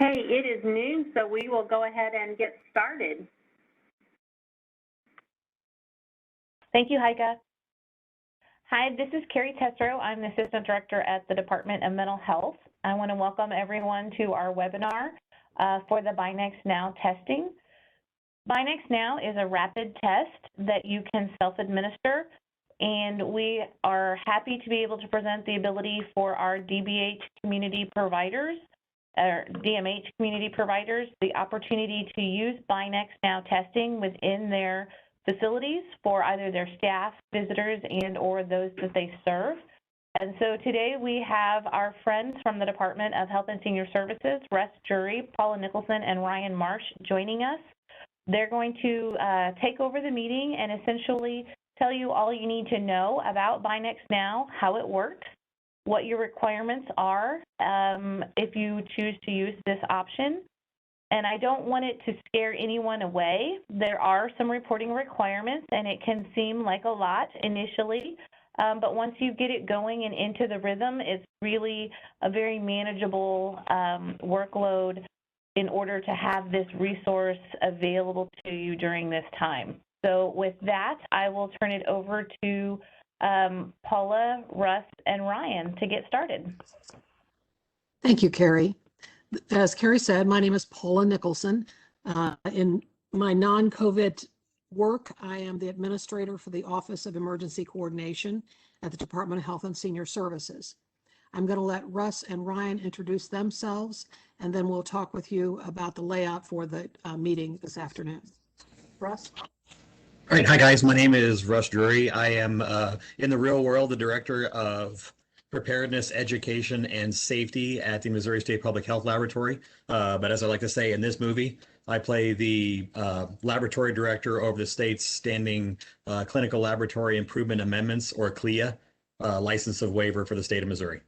Okay, it is noon, so we will go ahead and get started. Thank you, Heike. Hi, this is Carrie Tesoro. I'm the Assistant Director at the Department of Mental Health. I want to welcome everyone to our webinar for the BinaxNOW testing. BinaxNOW is a rapid test that you can self-administer, and we are happy to be able to present the ability for our DBH community providers, or DMH community providers, the opportunity to use BinaxNOW testing within their facilities for either their staff, visitors, and or those that they serve. And so today we have our friends from the Department of Health and Senior Services, Russ Jury, Paula Nicholson, and Ryan Marsh joining us. They're going to take over the meeting and essentially tell you all you need to know about BinaxNOW, how it works, what your requirements are if you choose to use this option. And I don't want it to scare anyone away. There are some reporting requirements, and it can seem like a lot initially, but once you get it going and into the rhythm, it's really a very manageable workload in order to have this resource available to you during this time. So with that, I will turn it over to Paula, Russ, and Ryan to get started. Thank you, Carrie. As Carrie said, my name is Paula Nicholson. In my non-COVID work, I am the administrator for the Office of Emergency Coordination at the Department of Health and Senior Services. I'm going to let Russ and Ryan introduce themselves, and then we'll talk with you about the layout for the meeting this afternoon. Russ? All right, hi guys, my name is Russ Drury. I am in the real world the Director of Preparedness, Education, and Safety at the Missouri State Public Health Laboratory. But as I like to say in this movie, I play the Laboratory Director over the state's standing Clinical Laboratory Improvement Amendments, or CLIA, license of waiver for the state of Missouri.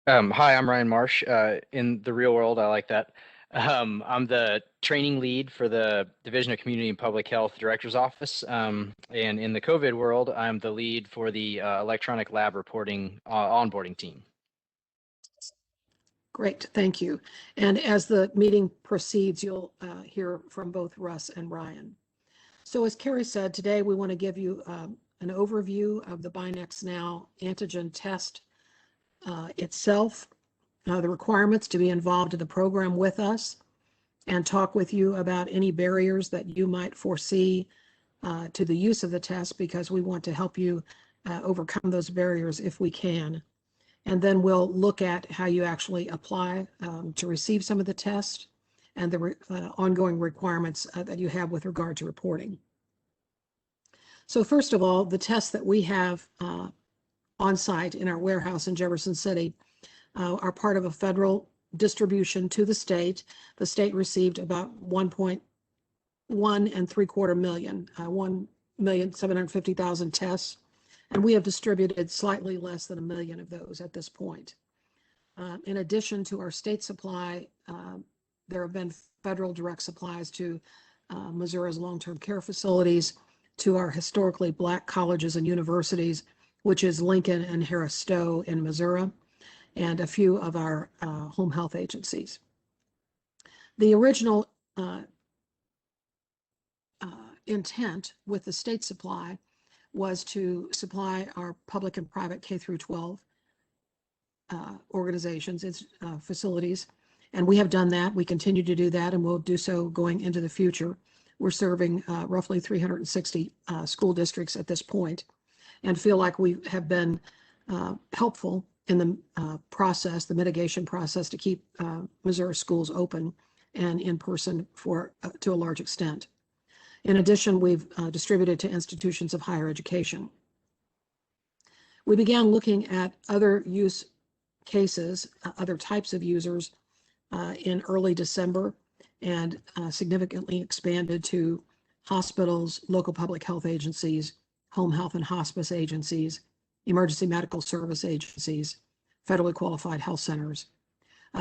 Hi, I'm Ryan Marsh. In the real world, I like that. I'm the training lead for the Division of Community and Public Health Director's Office. And in the COVID world, I'm the lead for the electronic lab reporting onboarding team. Great, thank you. And as the meeting proceeds, you'll hear from both Russ and Ryan. So as Carrie said, today we want to give you an overview of the BinaxNOW antigen test itself, the requirements to be involved in the program with us, and talk with you about any barriers that you might foresee to the use of the test, because we want to help you overcome those barriers if we can. And then we'll look at how you actually apply to receive some of the tests and the ongoing requirements that you have with regard to reporting. So first of all, the tests that we have on site in our warehouse in Jefferson City are part of a federal distribution to the state. The state received about 1.1 3/4 million, 1,750,000 tests, and we have distributed slightly less than 1 million of those at this point. In addition to our state supply, there have been federal direct supplies to Missouri's long-term care facilities, to our historically Black colleges and universities, which is Lincoln and Harris Stowe in Missouri, and a few of our home health agencies. The original intent with the state supply was to supply our public and private K through 12 organizations, facilities, and we have done that. We continue to do that, and we'll do so going into the future. We're serving roughly 360 school districts at this point, and feel like we have been helpful in the process, the mitigation process, to keep Missouri schools open and in person to a large extent. In addition, we've distributed to institutions of higher education. We began looking at other use cases, other types of users in early December, and significantly expanded to hospitals, local public health agencies, home health and hospice agencies, emergency medical service agencies, federally qualified health centers.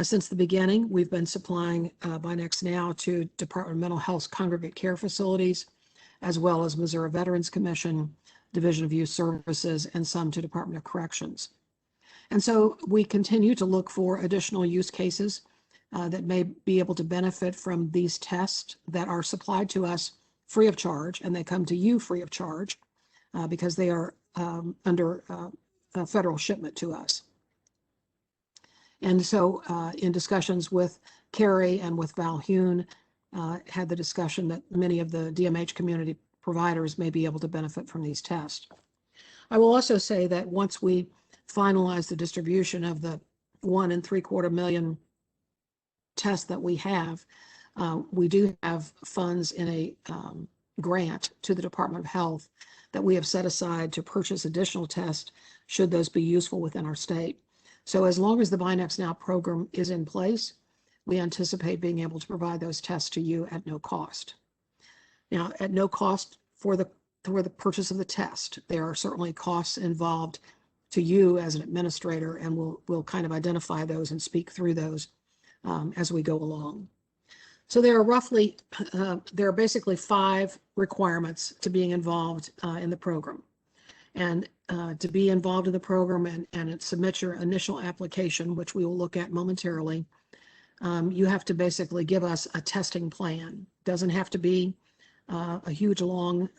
Since the beginning, we've been supplying BinaxNOW to Department of Mental Health congregate care facilities, as well as Missouri Veterans Commission, Division of Youth Services, and some to Department of Corrections. And so we continue to look for additional use cases that may be able to benefit from these tests that are supplied to us free of charge, and they come to you free of charge because they are under a federal shipment to us. And so in discussions with Carrie and with Val Hune, had the discussion that many of the DMH community providers may be able to benefit from these tests. I will also say that once we finalize the distribution of the 1 3/4 million tests that we have, we do have funds in a grant to the Department of Health that we have set aside to purchase additional tests should those be useful within our state. So as long as the BinaxNOW program is in place, we anticipate being able to provide those tests to you at no cost. Now, at no cost for the purchase of the test, there are certainly costs involved to you as an administrator, and we'll kind of identify those and speak through those as we go along. So there are basically 5 requirements to being involved in the program. And to be involved in the program and submit your initial application, which we will look at momentarily, you have to basically give us a testing plan. Doesn't have to be a huge long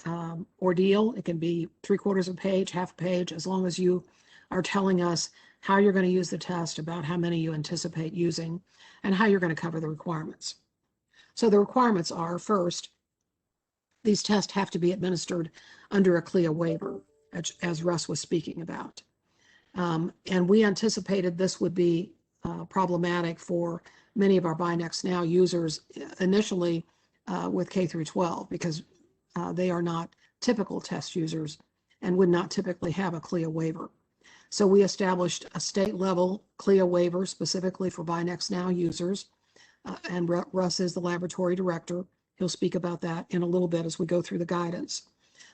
ordeal. It can be 3/4 of a page, half a page, as long as you are telling us how you're going to use the test, about how many you anticipate using, and how you're going to cover the requirements. So the requirements are, first, these tests have to be administered under a CLIA waiver, as Russ was speaking about. And we anticipated this would be problematic for many of our BinaxNOW users initially with K through 12, because they are not typical test users and would not typically have a CLIA waiver. So we established a state level CLIA waiver specifically for BinaxNOW users, and Russ is the laboratory director. He'll speak about that in a little bit as we go through the guidance.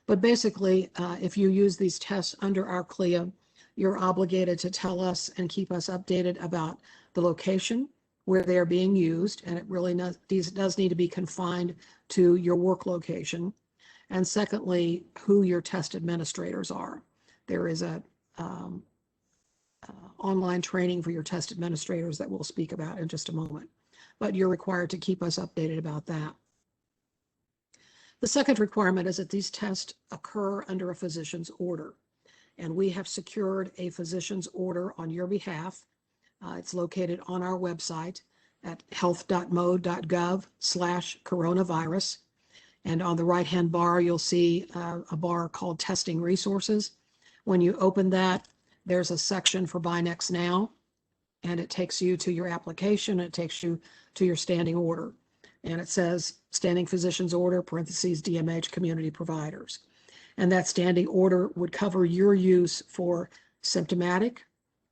But basically, if you use these tests under our CLIA, you're obligated to tell us and keep us updated about the location where they are being used, and it really does need to be confined to your work location. And secondly, who your test administrators are. There is a online training for your test administrators that we'll speak about in just a moment, but you're required to keep us updated about that. The second requirement is that these tests occur under a physician's order, and we have secured a physician's order on your behalf. It's located on our website at health.mo.gov/coronavirus. And on the right-hand bar, you'll see a bar called Testing Resources. When you open that, there's a section for BinaxNOW, and it takes you to your application. It takes you to your standing order. And it says Standing Physician's Order, parentheses, DMH Community Providers. And that standing order would cover your use for symptomatic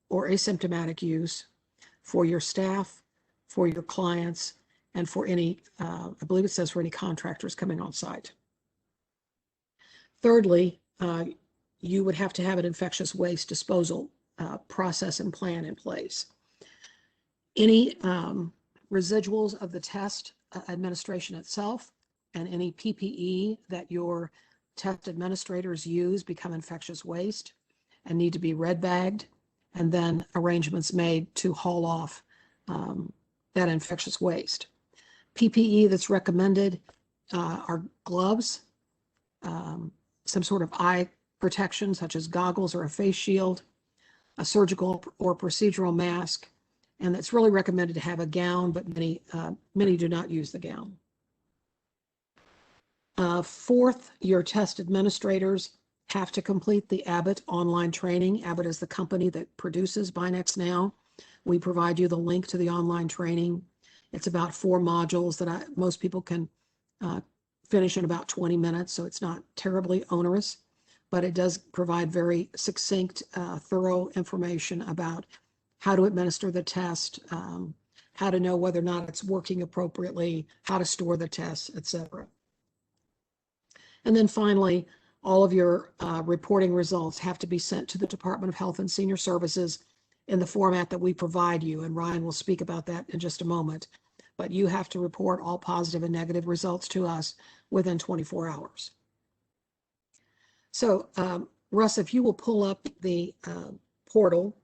or asymptomatic use, for your staff, for your clients, and for any, I believe it says for any contractors coming on site. Thirdly, you would have to have an infectious waste disposal process and plan in place. Any residuals of the test administration itself and any PPE that your test administrators use become infectious waste and need to be red bagged, and then arrangements made to haul off that infectious waste. PPE that's recommended are gloves, some sort of eye protection such as goggles or a face shield, a surgical or procedural mask, and it's really recommended to have a gown, but many do not use the gown. Fourth, your test administrators have to complete the Abbott online training. Abbott is the company that produces BinaxNOW. We provide you the link to the online training. It's about 4 modules that most people can finish in about 20 minutes, so it's not terribly onerous, but it does provide very succinct, thorough information about how to administer the test, how to know whether or not it's working appropriately, how to store the tests, etc. And then finally, all of your reporting results have to be sent to the Department of Health and Senior Services in the format that we provide you, and Ryan will speak about that in just a moment. But you have to report all positive and negative results to us within 24 hours. So, Russ, if you will pull up the portal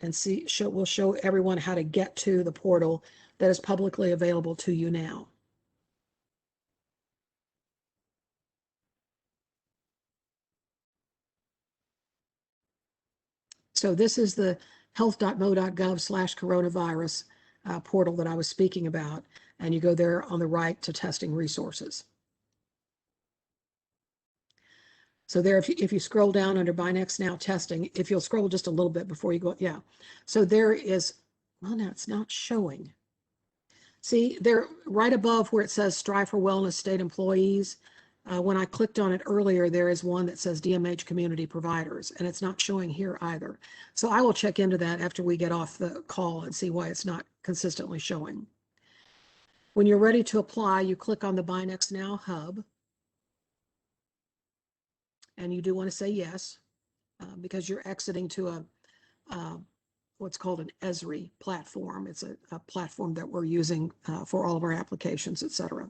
and we'll show everyone how to get to the portal that is publicly available to you now. So this is the health.mo.gov/coronavirus portal that I was speaking about, and you go there on the right to testing resources. So there, if you scroll down under BinaxNOW testing, if you'll scroll just a little bit before you go, yeah. So there is, well, now it's not showing. See, there right above where it says Strive for Wellness State Employees, when I clicked on it earlier, there is one that says DMH Community Providers, and it's not showing here either. So I will check into that after we get off the call and see why it's not consistently showing. When you're ready to apply, you click on the BinaxNOW hub, and you do want to say yes, because you're exiting to a what's called an Esri platform. It's a platform that we're using for all of our applications, et cetera.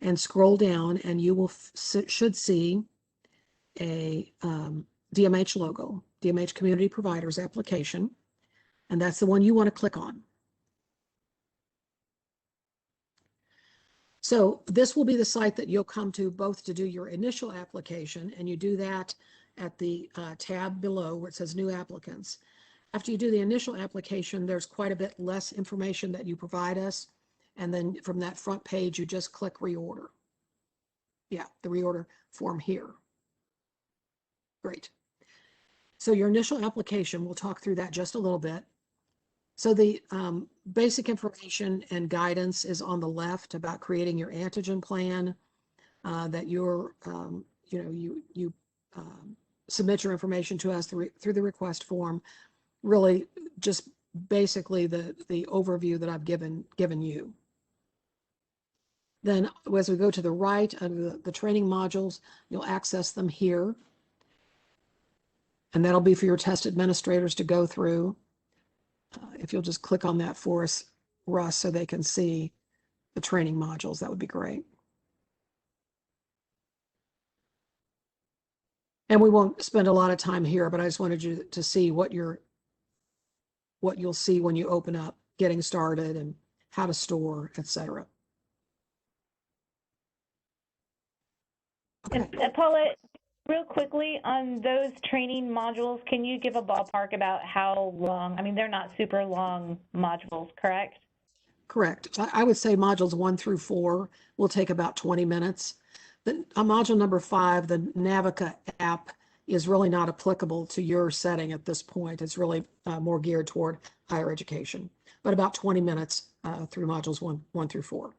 And scroll down, and you will should see a DMH logo, DMH Community Providers application, and that's the one you want to click on. So this will be the site that you'll come to both to do your initial application, and you do that at the tab below where it says New Applicants. After you do the initial application, there's quite a bit less information that you provide us, and then from that front page, you just click Reorder. Yeah, the reorder form here. Great. So your initial application, we'll talk through that just a little bit. So the basic information and guidance is on the left about creating your antigen plan, that you're, you submit your information to us through the request form. Really just basically the overview that I've given you. Then as we go to the right under the training modules, you'll access them here. And that'll be for your test administrators to go through. If you'll just click on that for us, Russ, so they can see the training modules, that would be great. And we won't spend a lot of time here, but I just wanted you to see what you'll see when you open up Getting Started and how to store, etc. Okay. And Paula, real quickly on those training modules, can you give a ballpark about how long? I mean, they're not super long modules, correct? Correct. I would say modules 1 through 4 will take about 20 minutes. But on module number 5, the Navica app is really not applicable to your setting at this point. It's really more geared toward higher education, but about 20 minutes through modules 1 through 4.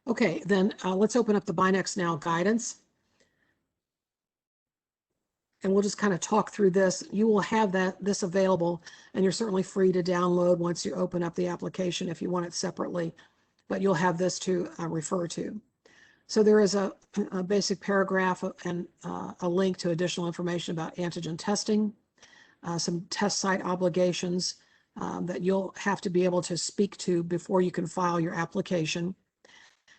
Okay, then let's open up the BinaxNOW guidance. And we'll just kind of talk through this. You will have this available, and you're certainly free to download once you open up the application if you want it separately, but you'll have this to refer to. So there is a basic paragraph and a link to additional information about antigen testing, some test site obligations that you'll have to be able to speak to before you can file your application.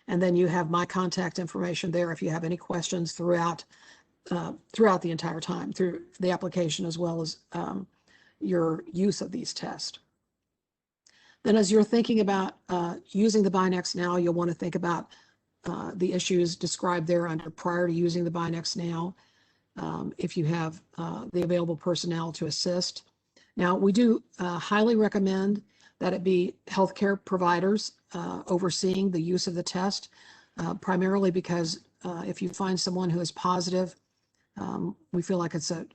And then you have my contact information there if you have any questions throughout the entire time, through the application as well as your use of these tests. Then as you're thinking about using the BinaxNOW, you'll want to think about the issues described there under prior to using the BinaxNOW, if you have the available personnel to assist. Now, we do highly recommend that it be healthcare providers overseeing the use of the test, primarily because if you find someone who is positive, we feel like it's a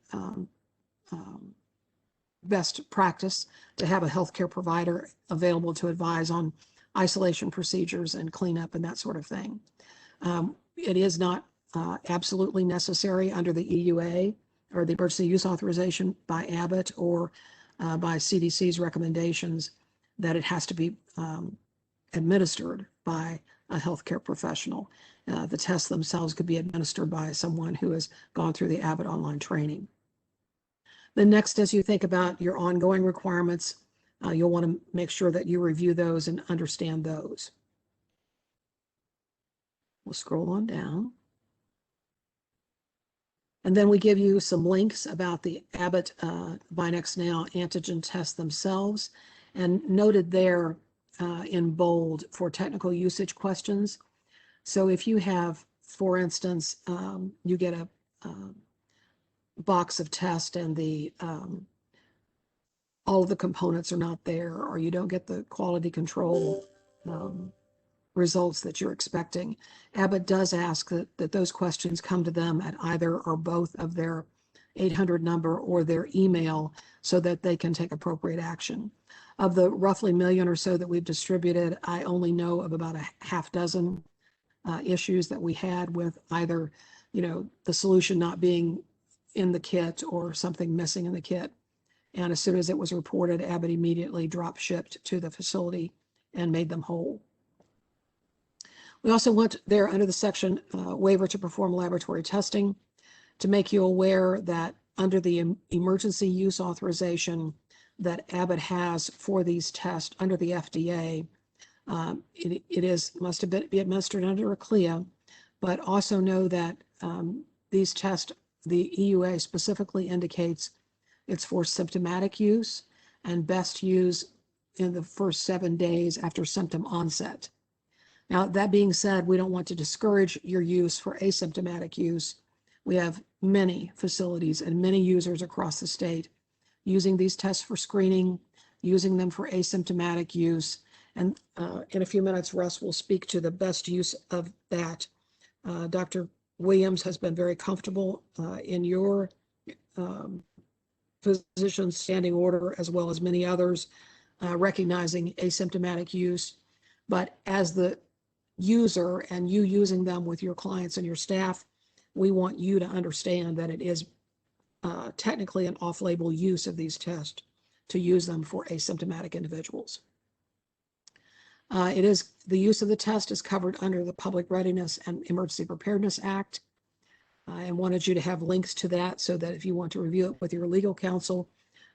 best practice to have a healthcare provider available to advise on isolation procedures and cleanup and that sort of thing. It is not absolutely necessary under the EUA or the emergency use authorization by Abbott or by CDC's recommendations that it has to be administered by a healthcare professional. The tests themselves could be administered by someone who has gone through the Abbott online training. Then next, as you think about your ongoing requirements, you'll want to make sure that you review those and understand those. We'll scroll on down. And then we give you some links about the Abbott BinaxNOW antigen tests themselves, and noted there in bold for technical usage questions. So if you have, for instance, you get a box of tests and the all of the components are not there, or you don't get the quality control results that you're expecting, Abbott does ask that those questions come to them at either or both of their 800 number or their email so that they can take appropriate action. Of the roughly million or so that we've distributed, I only know of about a half dozen issues that we had with either, the solution not being in the kit or something missing in the kit. And as soon as it was reported, Abbott immediately drop shipped to the facility and made them whole. We also want there under the section waiver to perform laboratory testing to make you aware that under the emergency use authorization that Abbott has for these tests under the FDA, it must be administered under a CLIA, but also know that these tests, the EUA specifically indicates it's for symptomatic use and best use in the first 7 days after symptom onset. Now, that being said, we don't want to discourage your use for asymptomatic use. We have many facilities and many users across the state using these tests for screening, using them for asymptomatic use. And in a few minutes, Russ will speak to the best use of that. Dr. Williams has been very comfortable in your physician's standing order, as well as many others, recognizing asymptomatic use. But as the user and you using them with your clients and your staff, we want you to understand that it is technically an off-label use of these tests to use them for asymptomatic individuals. The use of the test is covered under the Public Readiness and Emergency Preparedness Act. And wanted you to have links to that so that if you want to review it with your legal counsel,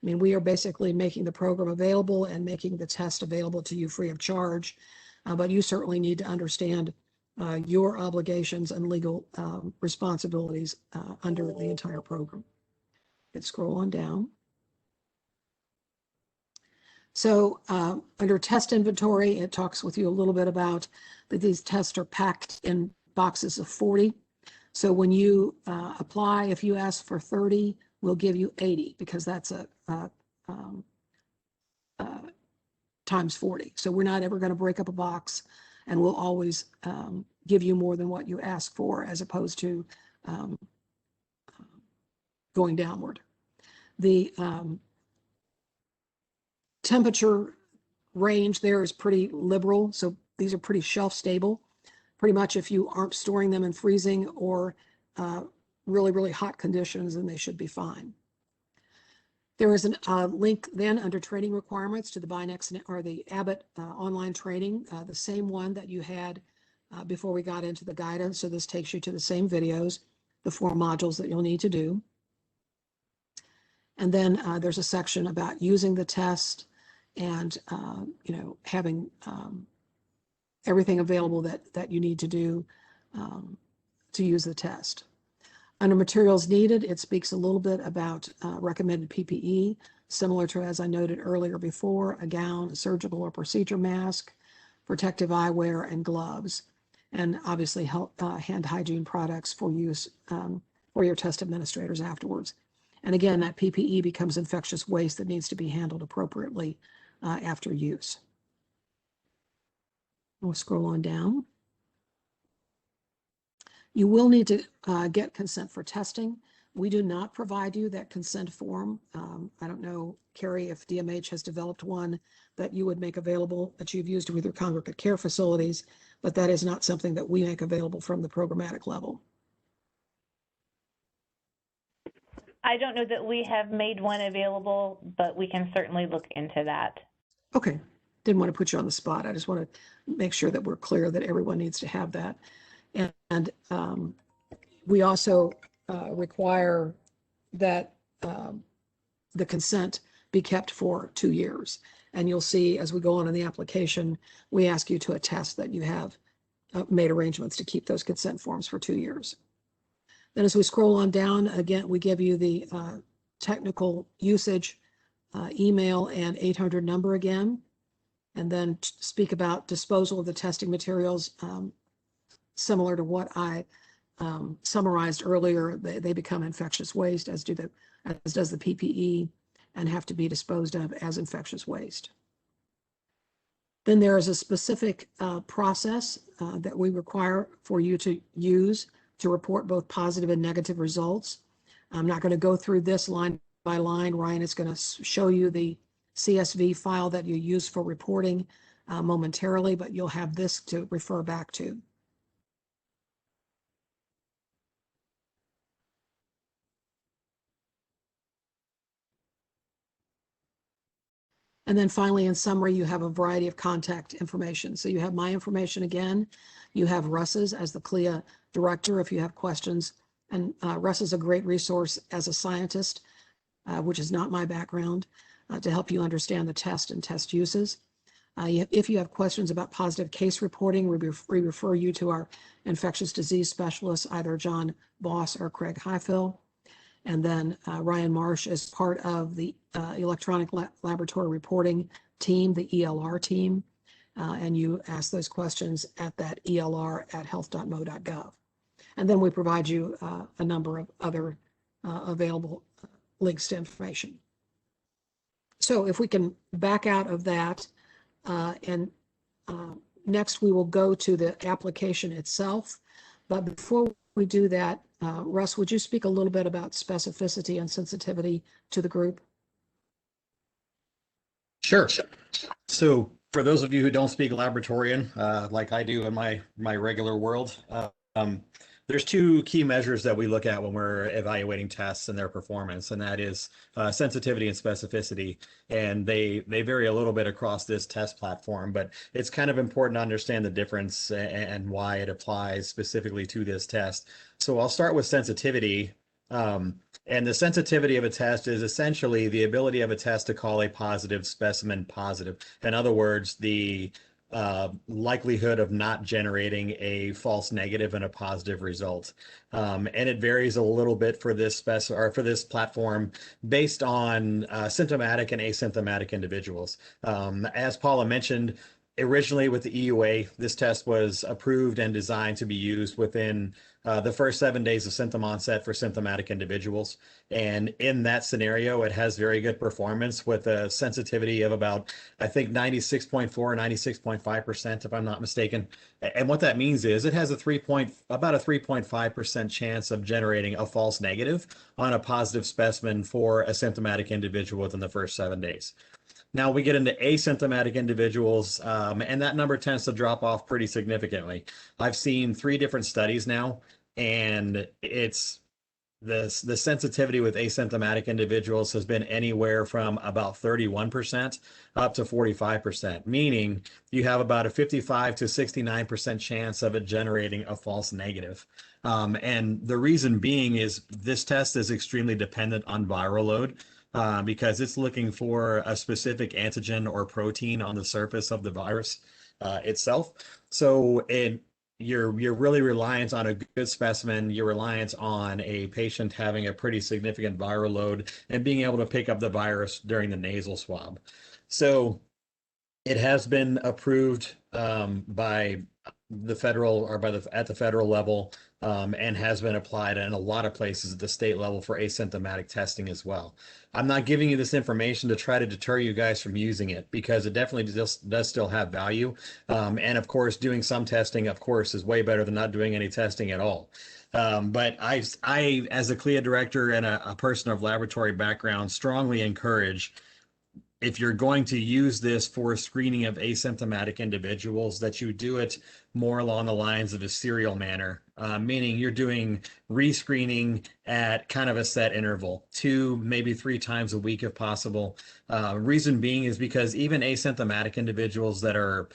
we are basically making the program available and making the test available to you free of charge. But you certainly need to understand your obligations and legal responsibilities under the entire program. Let's scroll on down. So under test inventory, it talks with you a little bit about that these tests are packed in boxes of 40. So when you apply, if you ask for 30, we'll give you 80 because that's times 40. So we're not ever going to break up a box, and we'll always give you more than what you ask for, as opposed to going downward. The temperature range there is pretty liberal, so these are pretty shelf stable. Pretty much if you aren't storing them in freezing or really, really hot conditions, then they should be fine. There is a link then under training requirements to the BinaxNOW or the Abbott online training, the same one that you had before we got into the guidance. So this takes you to the same videos, the 4 modules that you'll need to do. And then there's a section about using the test and having everything available that you need to do to use the test. Under materials needed, it speaks a little bit about recommended PPE, similar to, as I noted earlier before, a gown, a surgical or procedure mask, protective eyewear, and gloves, and obviously hand hygiene products for use for your test administrators afterwards. And again, that PPE becomes infectious waste that needs to be handled appropriately after use. We'll scroll on down. You will need to get consent for testing. We do not provide you that consent form. I don't know, Carrie, if DMH has developed one that you would make available that you've used with your congregate care facilities, but that is not something that we make available from the programmatic level. I don't know that we have made one available, but we can certainly look into that. Okay. Didn't want to put you on the spot. I just want to make sure that we're clear that everyone needs to have that. And we also require that the consent be kept for 2 years. And you'll see as we go on in the application, we ask you to attest that you have made arrangements to keep those consent forms for 2 years. Then as we scroll on down, again, we give you the technical usage email and 800 number again, and then speak about disposal of the testing materials. Similar to what I summarized earlier, they become infectious waste, as does the PPE, and have to be disposed of as infectious waste. Then there is a specific process that we require for you to use to report both positive and negative results. I'm not going to go through this line by line. Ryan is going to show you the CSV file that you use for reporting momentarily, but you'll have this to refer back to. And then finally, in summary, you have a variety of contact information. So you have my information again. You have Russ's as the CLIA director if you have questions. And Russ is a great resource as a scientist, which is not my background, to help you understand the test and test uses. If you have questions about positive case reporting, we refer you to our infectious disease specialists, either John Boss or Craig Highfill. And then Ryan Marsh is part of the electronic laboratory reporting team, the ELR team. And you ask those questions at that elr@health.mo.gov. And then we provide you a number of other available links to information. So if we can back out of that, and next we will go to the application itself. But before we do that, Russ, would you speak a little bit about specificity and sensitivity to the group? Sure. So for those of you who don't speak laboratorian, like I do in my regular world, there's two key measures that we look at when we're evaluating tests and their performance, and that is sensitivity and specificity. And they vary a little bit across this test platform, but it's kind of important to understand the difference and why it applies specifically to this test. So I'll start with sensitivity. And the sensitivity of a test is essentially the ability of a test to call a positive specimen positive. In other words, the likelihood of not generating a false negative and a positive result. And it varies a little bit for this for this platform based on symptomatic and asymptomatic individuals. As Paula mentioned, originally with the EUA, this test was approved and designed to be used within the first 7 days of symptom onset for symptomatic individuals. And in that scenario, it has very good performance with a sensitivity of about, I think, 96.4 or 96.5%, if I'm not mistaken. And what that means is it has about a 3.5% chance of generating a false negative on a positive specimen for a symptomatic individual within the first 7 days. Now we get into asymptomatic individuals, and that number tends to drop off pretty significantly. I've seen 3 different studies now, and it's the sensitivity with asymptomatic individuals has been anywhere from about 31% up to 45%, meaning you have about a 55 to 69% chance of it generating a false negative. And the reason being is this test is extremely dependent on viral load. Because it's looking for a specific antigen or protein on the surface of the virus itself. So you're really reliant on a good specimen. You're reliant on a patient having a pretty significant viral load and being able to pick up the virus during the nasal swab. So it has been approved by the federal or at the federal level and has been applied in a lot of places at the state level for asymptomatic testing as well. I'm not giving you this information to try to deter you guys from using it because it definitely does still have value. And of course, doing some testing, of course, is way better than not doing any testing at all. But I, as a CLIA director and a person of laboratory background, strongly encourage, if you're going to use this for screening of asymptomatic individuals, that you do it more along the lines of a serial manner, meaning you're doing rescreening at kind of a set interval, 2, maybe 3 times a week if possible. Reason being is because even asymptomatic individuals that are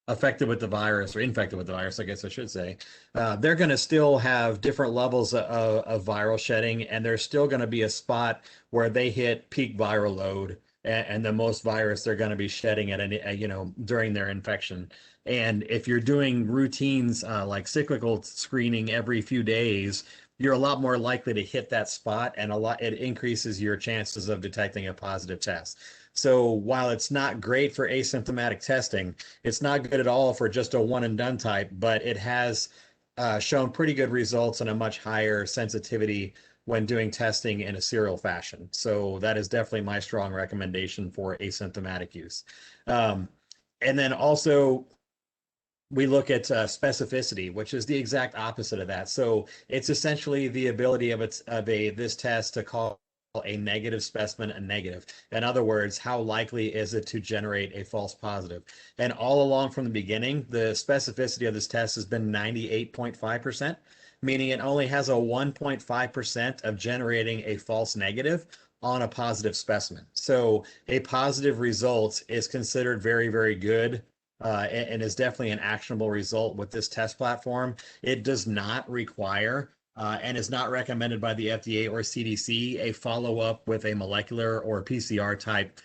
affected with the virus or infected with the virus, I guess I should say, they're going to still have different levels of viral shedding, and there's still going to be a spot where they hit peak viral load and the most virus they're going to be shedding at any, during their infection. And if you're doing routines like cyclical screening every few days, you're a lot more likely to hit that spot, and it increases your chances of detecting a positive test. So while it's not great for asymptomatic testing, it's not good at all for just a one and done type, but it has shown pretty good results and a much higher sensitivity when doing testing in a serial fashion. So that is definitely my strong recommendation for asymptomatic use. And then also we look at specificity, which is the exact opposite of that. So it's essentially the ability of this test to call a negative specimen a negative. In other words, how likely is it to generate a false positive? And all along from the beginning, the specificity of this test has been 98.5%, meaning it only has a 1.5% of generating a false negative on a positive specimen. So a positive result is considered very, very good and is definitely an actionable result with this test platform. It does not require and is not recommended by the FDA or CDC a follow-up with a molecular or PCR type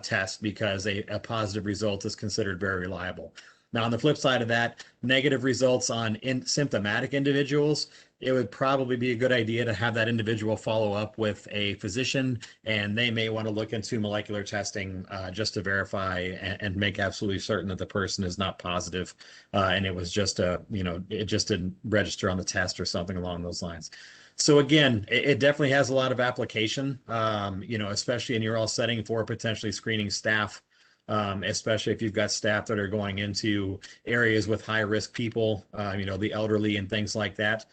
test, because a positive result is considered very reliable. Now, on the flip side of that, negative results on symptomatic individuals, it would probably be a good idea to have that individual follow up with a physician, and they may want to look into molecular testing just to verify and make absolutely certain that the person is not positive, and it was just it just didn't register on the test or something along those lines. So again, it definitely has a lot of application, especially in your all setting for potentially screening staff. Especially if you've got staff that are going into areas with high risk people, the elderly and things like that.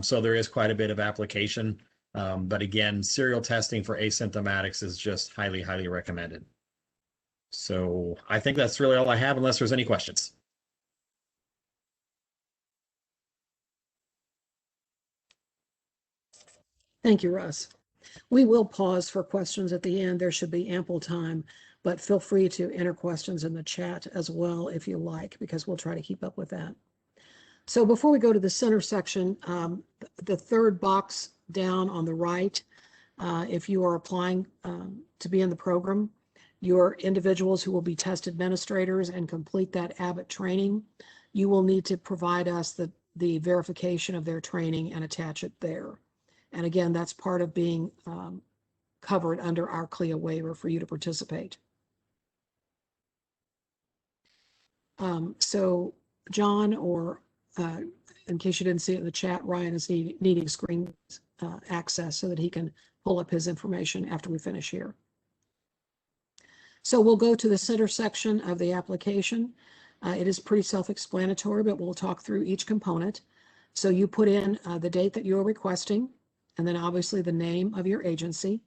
So there is quite a bit of application. But again, serial testing for asymptomatics is just highly, highly recommended. So I think that's really all I have, unless there's any questions. Thank you, Russ. We will pause for questions at the end. There should be ample time, but feel free to enter questions in the chat as well if you like, because we'll try to keep up with that. So before we go to the center section, the third box down on the right, if you are applying to be in the program, your individuals who will be test administrators and complete that Abbott training, you will need to provide us the verification of their training and attach it there. And again, that's part of being covered under our CLIA waiver for you to participate. So John, or in case you didn't see it in the chat, Ryan is needing screen access so that he can pull up his information after we finish here. So we'll go to the center section of the application. It is pretty self-explanatory, but we'll talk through each component. So you put in the date that you're requesting, and then obviously the name of your agency,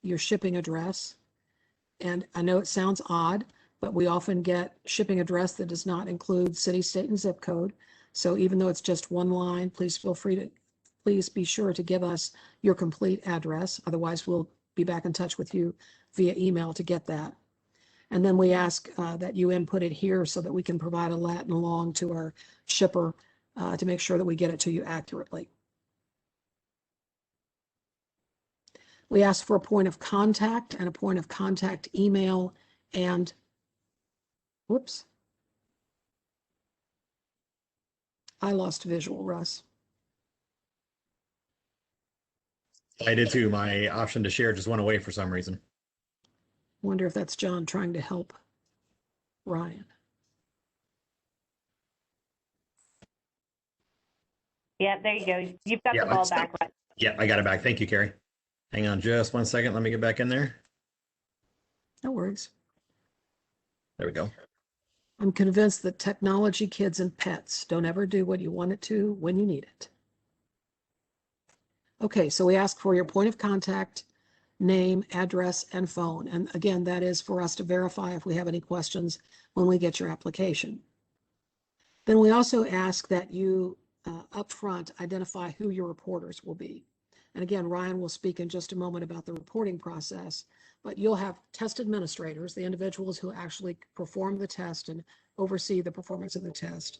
your shipping address. And I know it sounds odd, but we often get shipping address that does not include city, state, and zip code. So even though it's just one line, please be sure to give us your complete address. Otherwise, we'll be back in touch with you via email to get that. And then we ask that you input it here so that we can provide a Latin long to our shipper to make sure that we get it to you accurately. We ask for a point of contact and a point of contact email, and whoops, I lost visual, Russ. I did too. My option to share just went away for some reason. Wonder if that's John trying to help Ryan. Yeah, there you go. You've got the ball back. Right? Yeah, I got it back. Thank you, Carrie. Hang on just 1 second. Let me get back in there. No worries. There we go. I'm convinced that technology, kids, and pets don't ever do what you want it to when you need it. Okay, so we ask for your point of contact, name, address, and phone. And again, that is for us to verify if we have any questions when we get your application. Then we also ask that you upfront identify who your reporters will be. And again, Ryan will speak in just a moment about the reporting process, but you'll have test administrators, the individuals who actually perform the test and oversee the performance of the test.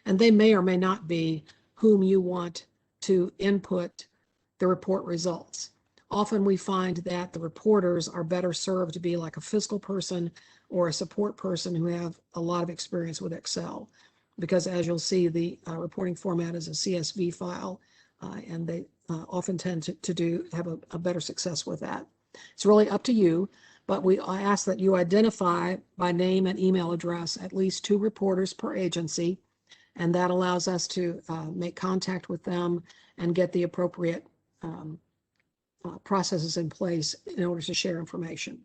And they may or may not be whom you want to input the report results. Often we find that the reporters are better served to be like a fiscal person or a support person who have a lot of experience with Excel. Because as you'll see, the reporting format is a CSV file, and they often tend to have a better success with that. It's really up to you, but I ask that you identify by name and email address at least 2 reporters per agency, and that allows us to make contact with them and get the appropriate processes in place in order to share information.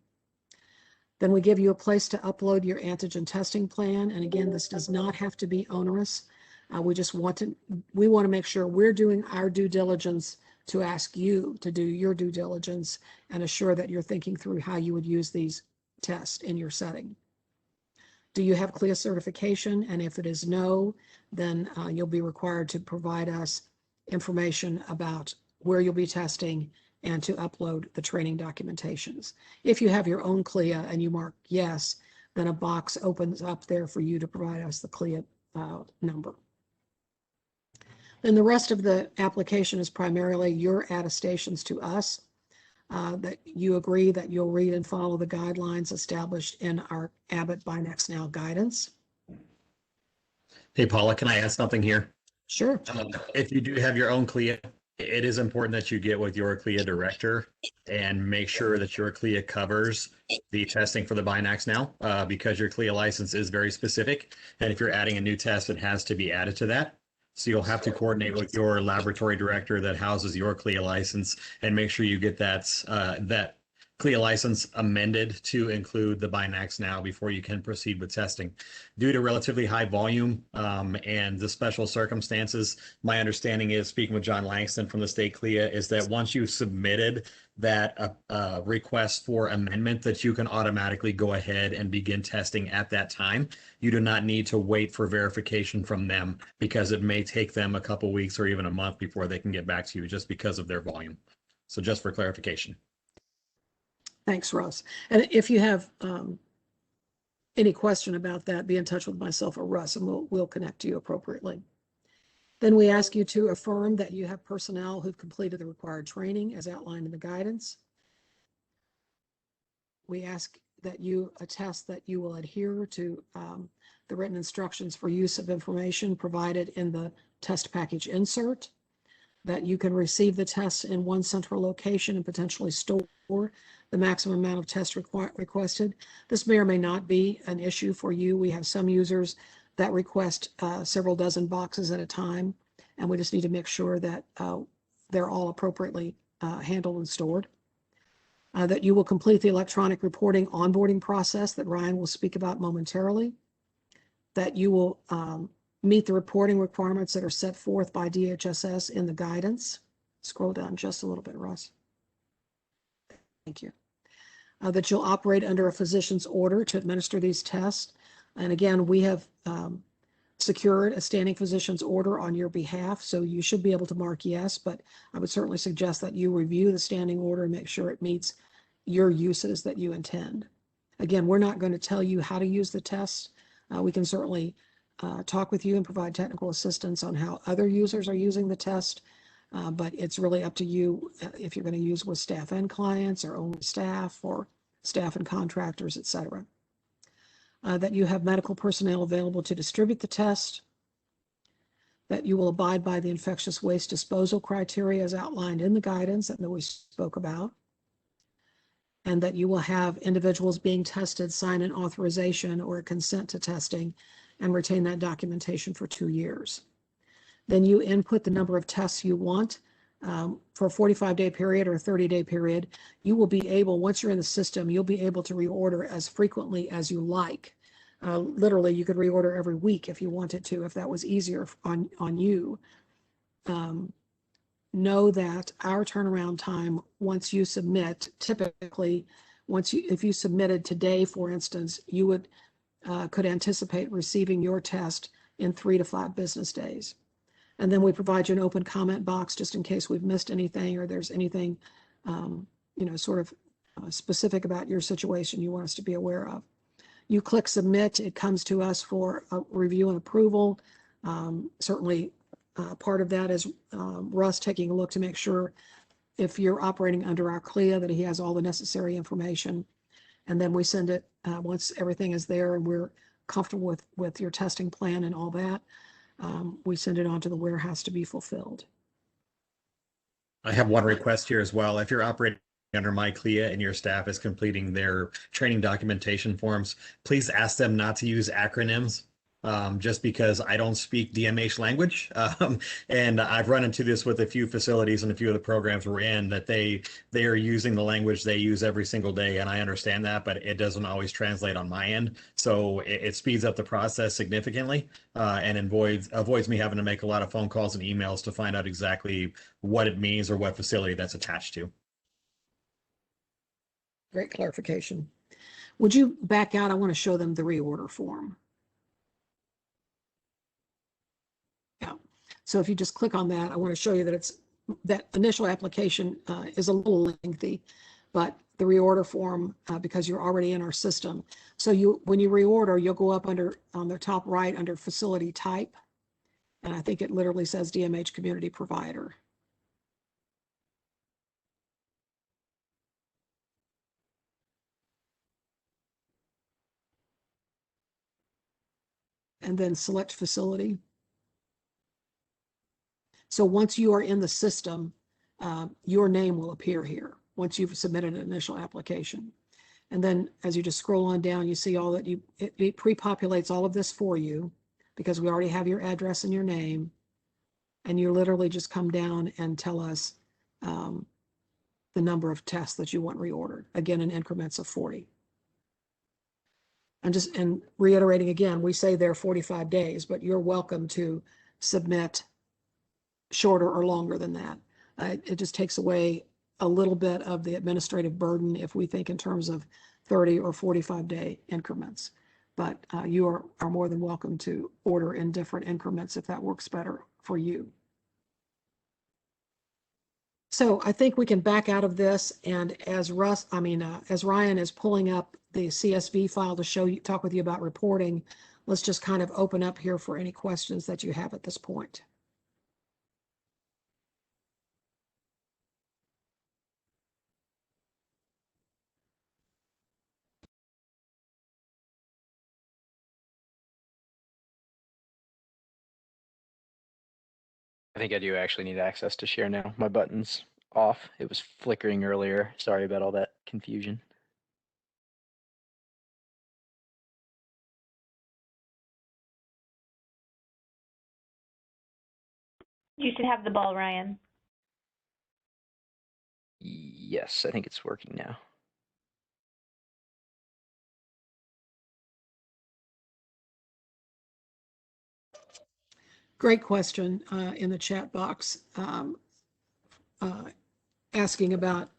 Then we give you a place to upload your antigen testing plan. And again, this does not have to be onerous. We want to make sure we're doing our due diligence to ask you to do your due diligence and assure that you're thinking through how you would use these tests in your setting. Do you have CLIA certification? And if it is no, then you'll be required to provide us information about where you'll be testing and to upload the training documentations. If you have your own CLIA and you mark yes, then a box opens up there for you to provide us the CLIA number. Then the rest of the application is primarily your attestations to us that you agree that you'll read and follow the guidelines established in our Abbott BinaxNOW guidance. Hey, Paula, can I add something here? Sure. If you do have your own CLIA, it is important that you get with your CLIA director and make sure that your CLIA covers the testing for the BinaxNOW because your CLIA license is very specific. And if you're adding a new test, it has to be added to that. So you'll have to coordinate with your laboratory director that houses your CLIA license and make sure you get that CLIA license amended to include the BinaxNOW before you can proceed with testing. Due to relatively high volume and the special circumstances, my understanding is, speaking with John Langston from the state CLIA, is that once you've submitted that request for amendment, that you can automatically go ahead and begin testing at that time. You do not need to wait for verification from them because it may take them a couple weeks or even a month before they can get back to you just because of their volume. So just for clarification. Thanks, Russ. And if you have any question about that, be in touch with myself or Russ, and we'll connect to you appropriately. Then we ask you to affirm that you have personnel who've completed the required training as outlined in the guidance. We ask that you attest that you will adhere to the written instructions for use of information provided in the test package insert, that you can receive the tests in one central location and potentially store the maximum amount of tests requested. This may or may not be an issue for you. We have some users that request several dozen boxes at a time, and we just need to make sure that they're all appropriately handled and stored. That you will complete the electronic reporting onboarding process that Ryan will speak about momentarily. That you will meet the reporting requirements that are set forth by DHSS in the guidance. Scroll down just a little bit, Russ. Thank you. That you'll operate under a physician's order to administer these tests. And again, we have secured a standing physician's order on your behalf, so you should be able to mark yes, but I would certainly suggest that you review the standing order and make sure it meets your uses that you intend. Again, we're not going to tell you how to use the test. We can certainly talk with you and provide technical assistance on how other users are using the test, but it's really up to you if you're going to use with staff and clients or only staff or staff and contractors, et cetera. That you have medical personnel available to distribute the test, that you will abide by the infectious waste disposal criteria as outlined in the guidance that we spoke about, and that you will have individuals being tested sign an authorization or a consent to testing and retain that documentation for 2 years. Then you input the number of tests you want for a 45-day period or a 30-day period. You will be able, once you're in the system, you'll be able to reorder as frequently as you like. Literally, you could reorder every week if you wanted to, if that was easier on you. Know that our turnaround time, once you submit, typically, if you submitted today, for instance, you would could anticipate receiving your test in 3 to 5 business days. And then we provide you an open comment box just in case we've missed anything or there's anything, sort of specific about your situation you want us to be aware of. You click submit, it comes to us for a review and approval. Certainly part of that is Russ taking a look to make sure if you're operating under our CLIA, that he has all the necessary information. And then we send it, once everything is there and we're comfortable with your testing plan and all that, we send it on to the warehouse to be fulfilled. I have one request here as well. If you're operating under my CLIA and your staff is completing their training documentation forms, please ask them not to use acronyms. Just because I don't speak DMH language. And I've run into this with a few facilities and a few of the programs we're in, that they are using the language they use every single day. And I understand that, but it doesn't always translate on my end. So it speeds up the process significantly, and avoids me having to make a lot of phone calls and emails to find out exactly what it means or what facility that's attached to. Great clarification. Would you back out? I want to show them the reorder form. Yeah. So if you just click on that, I want to show you that that initial application is a little lengthy, but the reorder form, because you're already in our system. So when you reorder, you'll go up on the top right under facility type. And I think it literally says DMH community provider. And then select facility. So once you are in the system, your name will appear here once you've submitted an initial application. And then as you just scroll on down, you see all that it pre-populates all of this for you because we already have your address and your name. And you literally just come down and tell us the number of tests that you want reordered, again, in increments of 40. And reiterating again, we say they're 45 days, but you're welcome to submit shorter or longer than that. It just takes away a little bit of the administrative burden if we think in terms of 30 or 45-day increments. But you are more than welcome to order in different increments if that works better for you. So I think we can back out of this, and as Ryan is pulling up the CSV file to talk with you about reporting, let's just kind of open up here for any questions that you have at this point. I think I do actually need access to share now. My button's off. It was flickering earlier. Sorry about all that confusion. You should have the ball, Ryan. Yes, I think it's working now. Great question in the chat box, asking about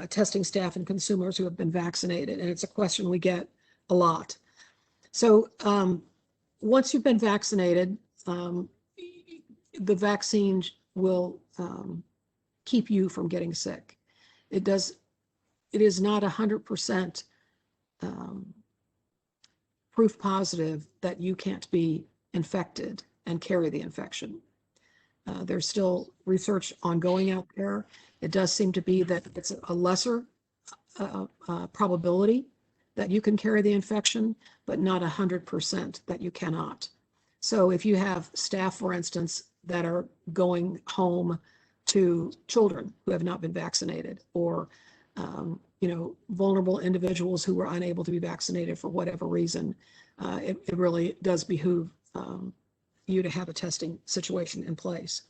testing staff and consumers who have been vaccinated. And it's a question we get a lot. So once you've been vaccinated, the vaccine will keep you from getting sick. It is not 100% proof positive that you can't be infected and carry the infection. There's still research ongoing out there. It does seem to be that it's a lesser probability that you can carry the infection, but not 100% that you cannot. So if you have staff, for instance, that are going home to children who have not been vaccinated, or vulnerable individuals who were unable to be vaccinated for whatever reason, it really does behoove you to have a testing situation in place.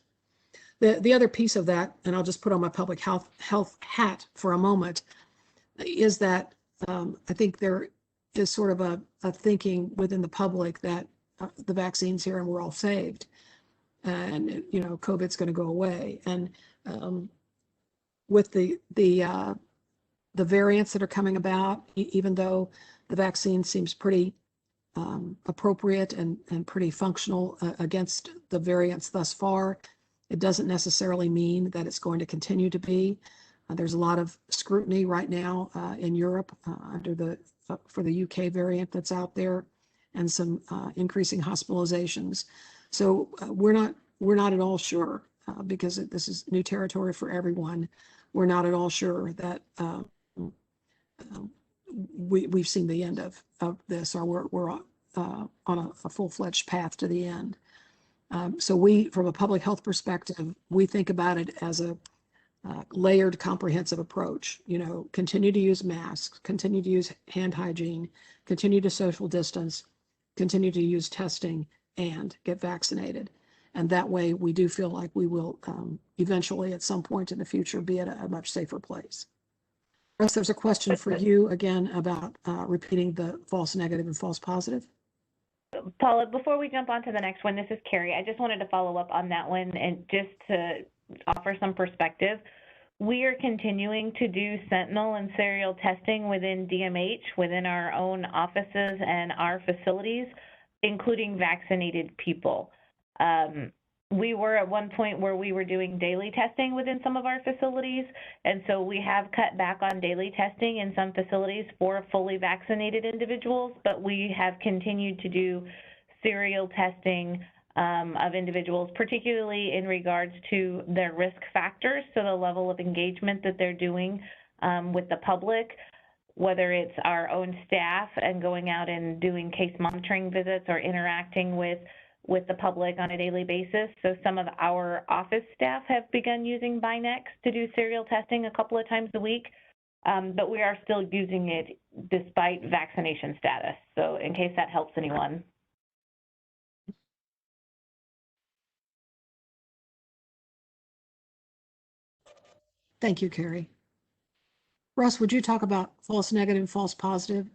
The other piece of that, and I'll just put on my public health hat for a moment, is that I think there is sort of a thinking within the public that the vaccine's here and we're all saved, and COVID's going to go away. And with the variants that are coming about, even though the vaccine seems pretty appropriate and pretty functional against the variants thus far, it doesn't necessarily mean that it's going to continue to be. There's a lot of scrutiny right now in Europe for the UK variant that's out there, and some increasing hospitalizations. So we're not at all sure because this is new territory for everyone. We're not at all sure that we've seen the end of this, or we're on a full-fledged path to the end. So we, from a public health perspective, we think about it as a layered, comprehensive approach. You know, continue to use masks, continue to use hand hygiene, continue to social distance, continue to use testing, and get vaccinated. And that way, we do feel like we will eventually, at some point in the future, be at a much safer place. Russ, there's a question for you again about repeating the false negative and false positive. Paula, before we jump on to the next one, this is Carrie. I just wanted to follow up on that one and just to offer some perspective. We are continuing to do sentinel and serial testing within DMH, within our own offices and our facilities, including vaccinated people. We were at one point where we were doing daily testing within some of our facilities, and so we have cut back on daily testing in some facilities for fully vaccinated individuals, but we have continued to do serial testing of individuals, particularly in regards to their risk factors, so the level of engagement that they're doing with the public, whether it's our own staff and going out and doing case monitoring visits or interacting with the public on a daily basis. So some of our office staff have begun using BinaxNOW to do serial testing a couple of times a week, but we are still using it despite vaccination status. So in case that helps anyone. Thank you, Carrie. Russ, would you talk about false negative, false positive?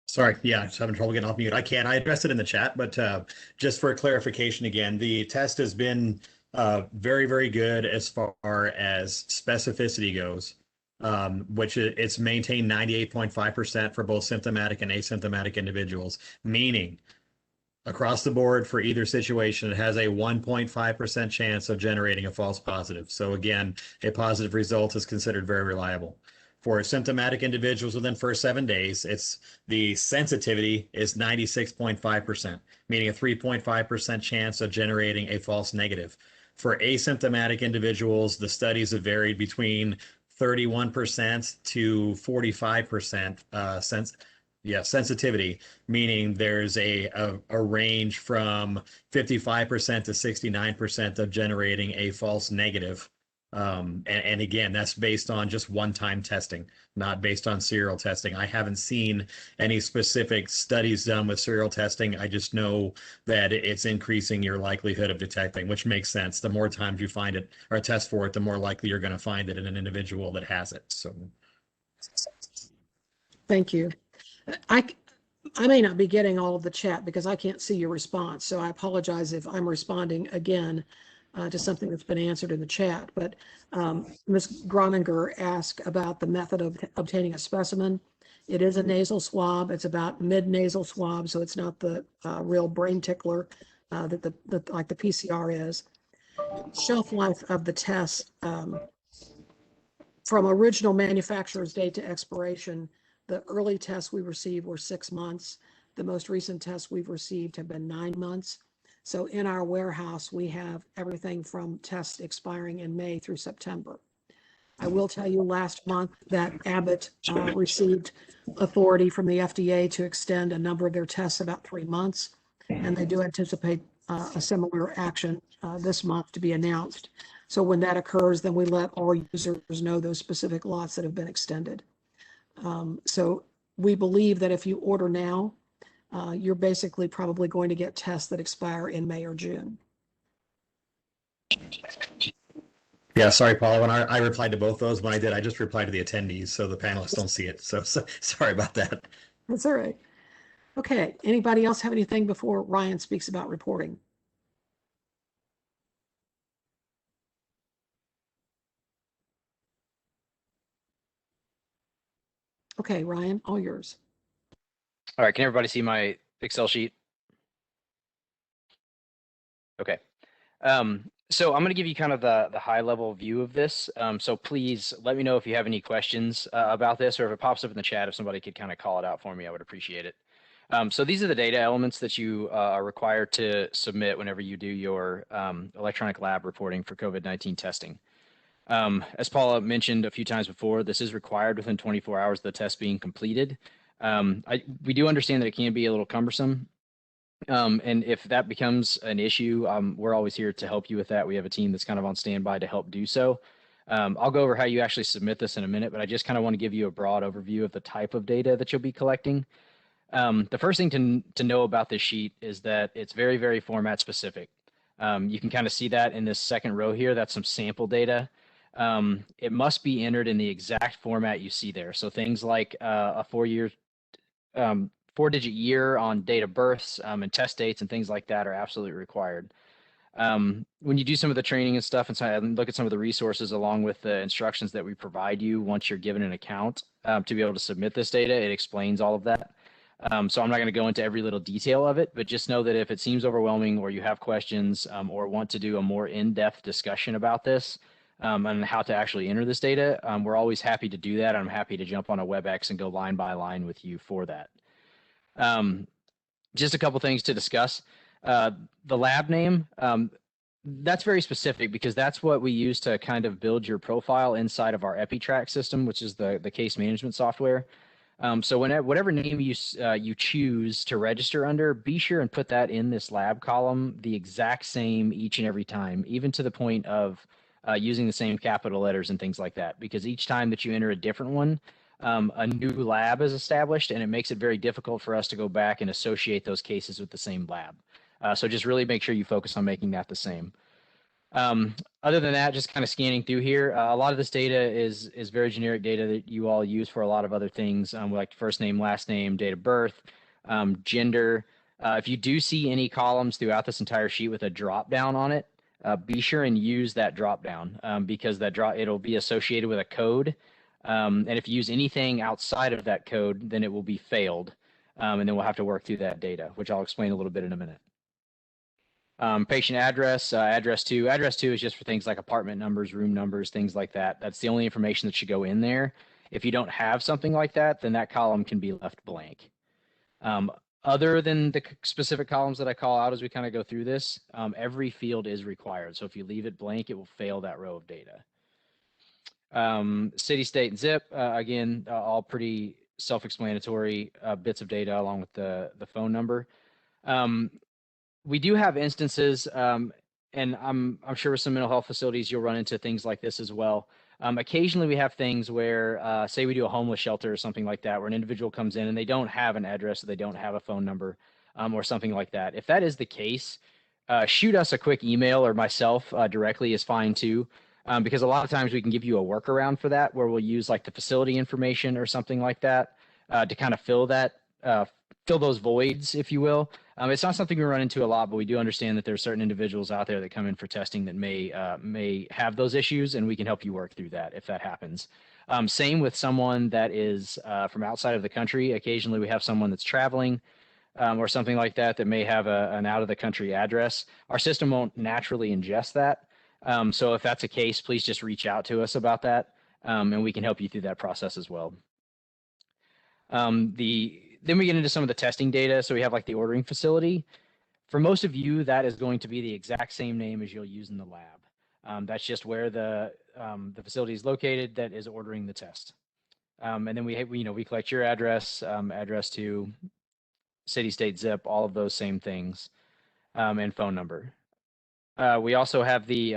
Sorry, yeah, just having trouble getting off mute. I addressed it in the chat, but just for clarification again, the test has been very, very good as far as specificity goes, which it's maintained 98.5% for both symptomatic and asymptomatic individuals, meaning across the board for either situation, it has a 1.5% chance of generating a false positive. So again, a positive result is considered very reliable. For symptomatic individuals within the first 7 days, the sensitivity is 96.5%, meaning a 3.5% chance of generating a false negative. For asymptomatic individuals, the studies have varied between 31% to 45% sensitivity, meaning there's a range from 55% to 69% of generating a false negative. And again, that's based on just one-time testing, not based on serial testing. I haven't seen any specific studies done with serial testing. I just know that it's increasing your likelihood of detecting, which makes sense. The more times you find it or test for it, the more likely you're going to find it in an individual that has it. So, thank you. I may not be getting all of the chat because I can't see your response, so I apologize if I'm responding again to something that's been answered in the chat. But Ms. Groninger asked about the method of obtaining a specimen. It is a nasal swab. It's about mid-nasal swab, so it's not the real brain tickler that like the PCR is. Shelf life of the test from original manufacturer's date to expiration. The early tests we received were 6 months. The most recent tests we've received have been 9 months. So in our warehouse, we have everything from tests expiring in May through September. I will tell you last month that Abbott received authority from the FDA to extend a number of their tests about 3 months, and they do anticipate a similar action this month to be announced. So when that occurs, then we let all users know those specific lots that have been extended. So we believe that if you order now, you're basically probably going to get tests that expire in May or June. yeah, sorry, Paula. When I replied to both those, when I did, I just replied to the attendees, so the panelists don't see it. So sorry about that. That's all right. Okay, anybody else have anything before Ryan speaks about reporting? Okay, Ryan, all yours. All right, can everybody see my Excel sheet? Okay. So I'm going to give you kind of the high level view of this. So please let me know if you have any questions about this, or if it pops up in the chat, if somebody could kind of call it out for me, I would appreciate it. So these are the data elements that you are required to submit whenever you do your electronic lab reporting for COVID-19 testing. As Paula mentioned a few times before, this is required within 24 hours of the test being completed. We do understand that it can be a little cumbersome. And if that becomes an issue, we're always here to help you with that. We have a team that's kind of on standby to help do so. I'll go over how you actually submit this in a minute, but I just kind of want to give you a broad overview of the type of data that you'll be collecting. The first thing to know about this sheet is that it's very, very format specific. You can kind of see that in this second row here. That's some sample data. It must be entered in the exact format you see there. So things like a 4-digit year on date of births and test dates and things like that are absolutely required. When you do some of the training and stuff and look at some of the resources along with the instructions that we provide you once you're given an account to be able to submit this data, it explains all of that. So I'm not going to go into every little detail of it, but just know that if it seems overwhelming or you have questions or want to do a more in-depth discussion about this and how to actually enter this data, we're always happy to do that. I'm happy to jump on a WebEx and go line by line with you for that. Just a couple things to discuss. The lab name, that's very specific because that's what we use to kind of build your profile inside of our EpiTrack system, which is the case management software. So whatever name you choose to register under, be sure and put that in this lab column the exact same each and every time, even to the point of using the same capital letters and things like that, because each time that you enter a different one, a new lab is established, and it makes it very difficult for us to go back and associate those cases with the same lab. So just really make sure you focus on making that the same. Other than that, just kind of scanning through here, a lot of this data is very generic data that you all use for a lot of other things, like first name, last name, date of birth, gender. If you do see any columns throughout this entire sheet with a drop down on it, be sure and use that drop down because it'll be associated with a code. And if you use anything outside of that code, then it will be failed. And then we'll have to work through that data, which I'll explain a little bit in a minute. Patient address, address two is just for things like apartment numbers, room numbers, things like that. That's the only information that should go in there. If you don't have something like that, then that column can be left blank. Other than the specific columns that I call out as we kind of go through this, every field is required. So if you leave it blank, it will fail that row of data. City, state, and zip, again, all pretty self-explanatory bits of data along with the phone number. We do have instances, and I'm sure with some mental health facilities, you'll run into things like this as well. Occasionally we have things where, say we do a homeless shelter or something like that, where an individual comes in and they don't have an address, or they don't have a phone number, or something like that. If that is the case, shoot us a quick email, or myself directly is fine too, because a lot of times we can give you a workaround for that, where we'll use like the facility information or something like that to kind of fill those voids, if you will. It's not something we run into a lot, but we do understand that there are certain individuals out there that come in for testing that may have those issues, and we can help you work through that if that happens. Same with someone that is from outside of the country. Occasionally we have someone that's traveling or something like that may have an out-of-the-country address. Our system won't naturally ingest that. So if that's the case, please just reach out to us about that, and we can help you through that process as well. Then we get into some of the testing data. So we have like the ordering facility. For most of you, that is going to be the exact same name as you'll use in the lab. That's just where the facility is located that is ordering the test. And then we collect your address, address to city, state, zip, all of those same things, and phone number. We also have the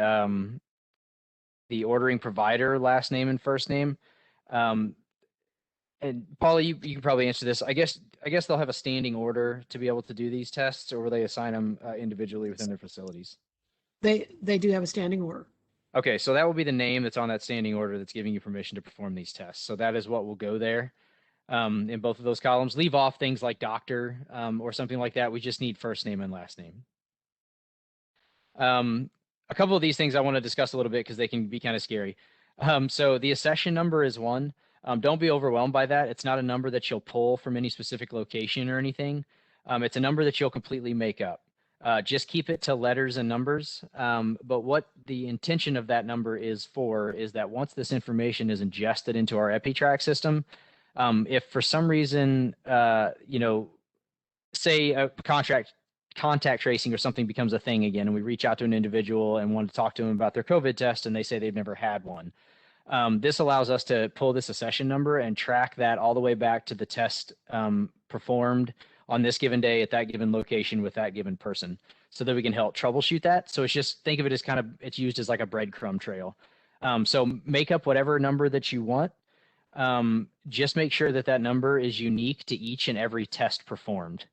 ordering provider last name and first name. And Paula, you can probably answer this. I guess they'll have a standing order to be able to do these tests, or will they assign them individually within their facilities? They do have a standing order. Okay, so that will be the name that's on that standing order that's giving you permission to perform these tests. So that is what will go there in both of those columns. Leave off things like doctor or something like that. We just need first name and last name. A couple of these things I want to discuss a little bit because they can be kind of scary. So the accession number is one. Don't be overwhelmed by that. It's not a number that you'll pull from any specific location or anything. It's a number that you'll completely make up. Just keep it to letters and numbers. But what the intention of that number is that once this information is ingested into our EpiTrack system, if for some reason, say a contact tracing or something becomes a thing again, and we reach out to an individual and want to talk to them about their COVID test, and they say they've never had one. This allows us to pull this accession number and track that all the way back to the test performed on this given day at that given location with that given person, so that we can help troubleshoot that. So it's just, think of it as kind of, it's used as like a breadcrumb trail. So make up whatever number that you want. Just make sure that that number is unique to each and every test performed.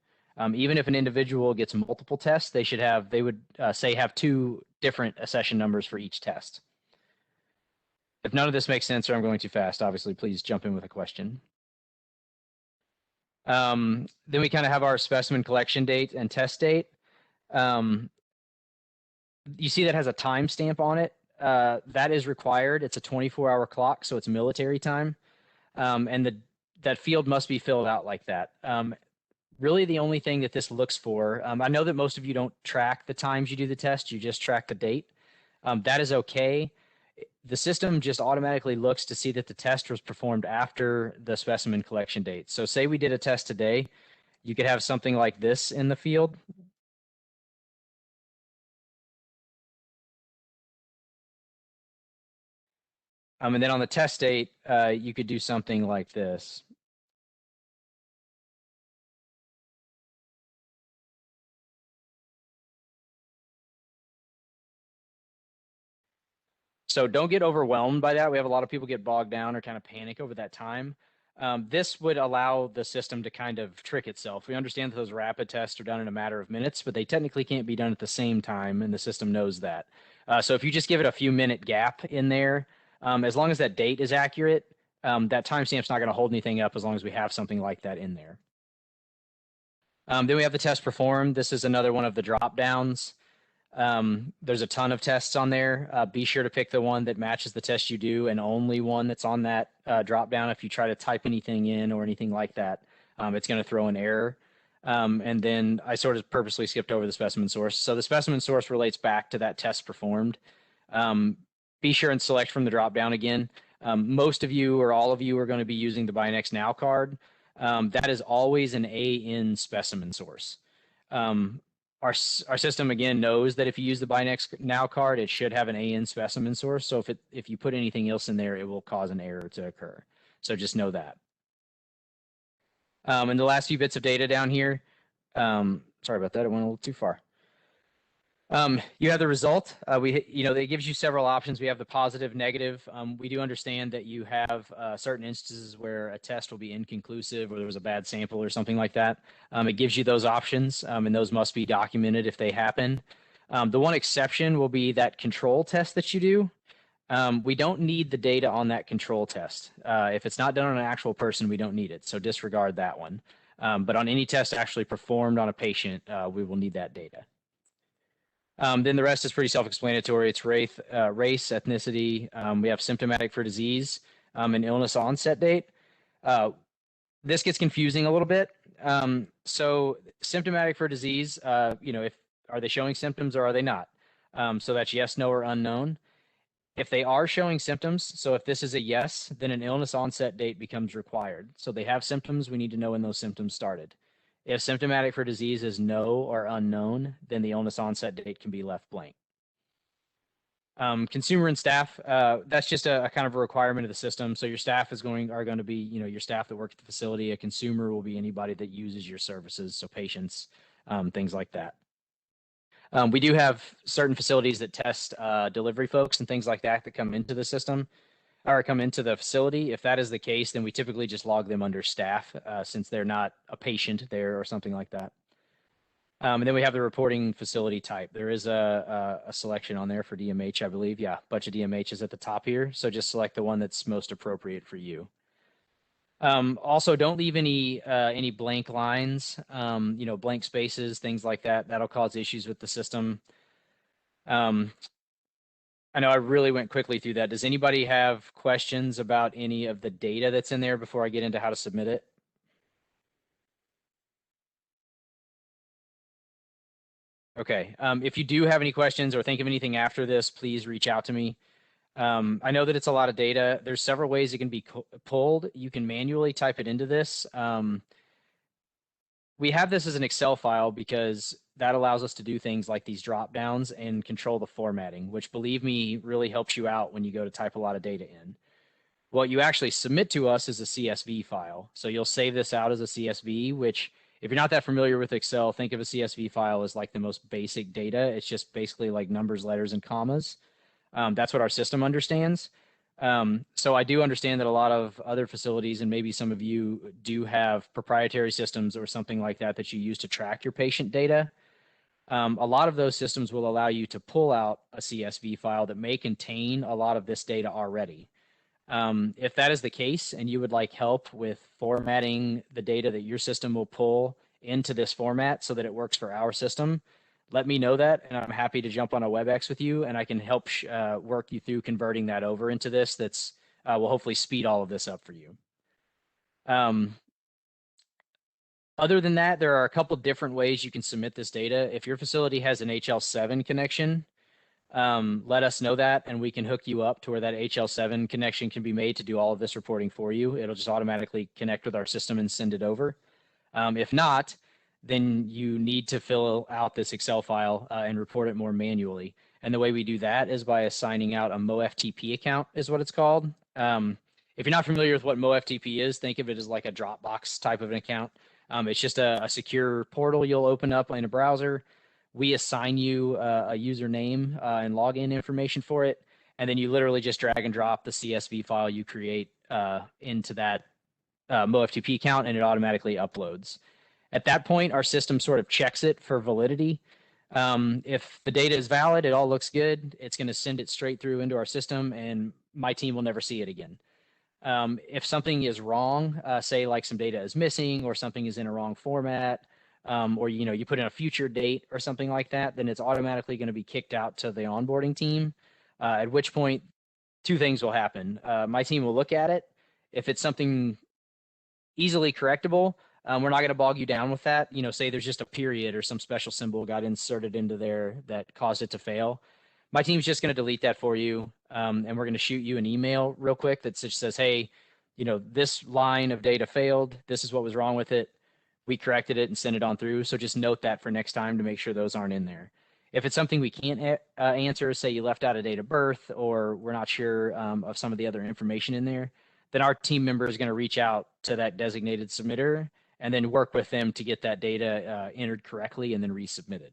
Even if an individual gets multiple tests, they would say have 2 different accession numbers for each test. If none of this makes sense or I'm going too fast, obviously, please jump in with a question. Then we kind of have our specimen collection date and test date. You see that has a timestamp on it. That is required. It's a 24-hour clock, so it's military time. And that field must be filled out like that. Really, the only thing that this looks for, I know that most of you don't track the times you do the test, you just track the date. That is okay. The system just automatically looks to see that the test was performed after the specimen collection date. So say we did a test today, you could have something like this in the field. And then on the test date, you could do something like this. So don't get overwhelmed by that. We have a lot of people get bogged down or kind of panic over that time. This would allow the system to kind of trick itself. We understand that those rapid tests are done in a matter of minutes, but they technically can't be done at the same time, and the system knows that. So if you just give it a few minute gap in there, as long as that date is accurate, that timestamp's not going to hold anything up as long as we have something like that in there. Then we have the test performed. This is another one of the drop downs. There's a ton of tests on there. Be sure to pick the one that matches the test you do, and only one that's on that drop down. If you try to type anything in or anything like that, it's going to throw an error. And then I sort of purposely skipped over the specimen source. So the specimen source relates back to that test performed. Be sure and select from the drop down again. Most of you or all of you are going to be using the BinaxNOW card. That is always an AN specimen source. Our system, again, knows that if you use the BinaxNOW card, it should have an AN specimen source. So if you put anything else in there, it will cause an error to occur. So just know that. And the last few bits of data down here, sorry about that, it went a little too far. You have the result. It gives you several options. We have the positive, negative. We do understand that you have certain instances where a test will be inconclusive or there was a bad sample or something like that. It gives you those options, and those must be documented if they happen. The one exception will be that control test that you do. We don't need the data on that control test. If it's not done on an actual person, we don't need it. So disregard that one. But on any test actually performed on a patient, we will need that data. Then the rest is pretty self-explanatory. It's race, ethnicity. We have symptomatic for disease, and illness onset date. This gets confusing a little bit. So symptomatic for disease, are they showing symptoms or are they not? So that's yes, no, or unknown. If they are showing symptoms, so if this is a yes, then an illness onset date becomes required. So they have symptoms, we need to know when those symptoms started. If symptomatic for disease is no or unknown, then the illness onset date can be left blank. Consumer and staff, that's just a kind of a requirement of the system. So your staff are going to be, your staff that work at the facility. A consumer will be anybody that uses your services, so patients, things like that. We do have certain facilities that test delivery folks and things like that come into the system or come into the facility. If that is the case, then we typically just log them under staff since they're not a patient there or something like that. And then we have the reporting facility type. There is a selection on there for DMH, I believe. Yeah, a bunch of DMHs at the top here. So just select the one that's most appropriate for you. Also, don't leave any blank lines, blank spaces, things like that. That'll cause issues with the system. I know I really went quickly through that. Does anybody have questions about any of the data that's in there before I get into how to submit it? Okay. If you do have any questions or think of anything after this, please reach out to me. I know that it's a lot of data. There's several ways it can be pulled. You can manually type it into this. we have this as an Excel file because that allows us to do things like these drop downs and control the formatting, which, believe me, really helps you out when you go to type a lot of data in. What you actually submit to us is a CSV file. So you'll save this out as a CSV, which, if you're not that familiar with Excel, think of a CSV file as like the most basic data. It's just basically like numbers, letters, and commas. That's what our system understands. So I do understand that a lot of other facilities, and maybe some of you, do have proprietary systems or something like that that you use to track your patient data. A lot of those systems will allow you to pull out a CSV file that may contain a lot of this data already. If that is the case and you would like help with formatting the data that your system will pull into this format so that it works for our system, let me know that, and I'm happy to jump on a WebEx with you, and I can help work you through converting that over into this. That's will hopefully speed all of this up for you. Other than that, there are a couple different ways you can submit this data. If your facility has an HL7 connection, let us know that, and we can hook you up to where that HL7 connection can be made to do all of this reporting for you. It'll just automatically connect with our system and send it over. If not, then you need to fill out this Excel file and report it more manually. And the way we do that is by assigning out a MoFTP account, is what it's called. If you're not familiar with what MoFTP is, think of it as like a Dropbox type of an account. It's just a secure portal you'll open up in a browser. We assign you a username and login information for it, and then you literally just drag and drop the CSV file you create into that MoFTP account, and it automatically uploads. At that point, our system sort of checks it for validity. If the data is valid, it all looks good, it's going to send it straight through into our system, and my team will never see it again. If something is wrong, say like some data is missing or something is in a wrong format, or you put in a future date or something like that, then it's automatically going to be kicked out to the onboarding team, at which point two things will happen. My team will look at it. If it's something easily correctable, we're not going to bog you down with that. Say there's just a period or some special symbol got inserted into there that caused it to fail. My team's just going to delete that for you, and we're going to shoot you an email real quick that just says, hey, this line of data failed. This is what was wrong with it. We corrected it and sent it on through. So just note that for next time to make sure those aren't in there. If it's something we can't answer, say you left out a date of birth, or we're not sure of some of the other information in there, then our team member is going to reach out to that designated submitter and then work with them to get that data entered correctly and then resubmitted.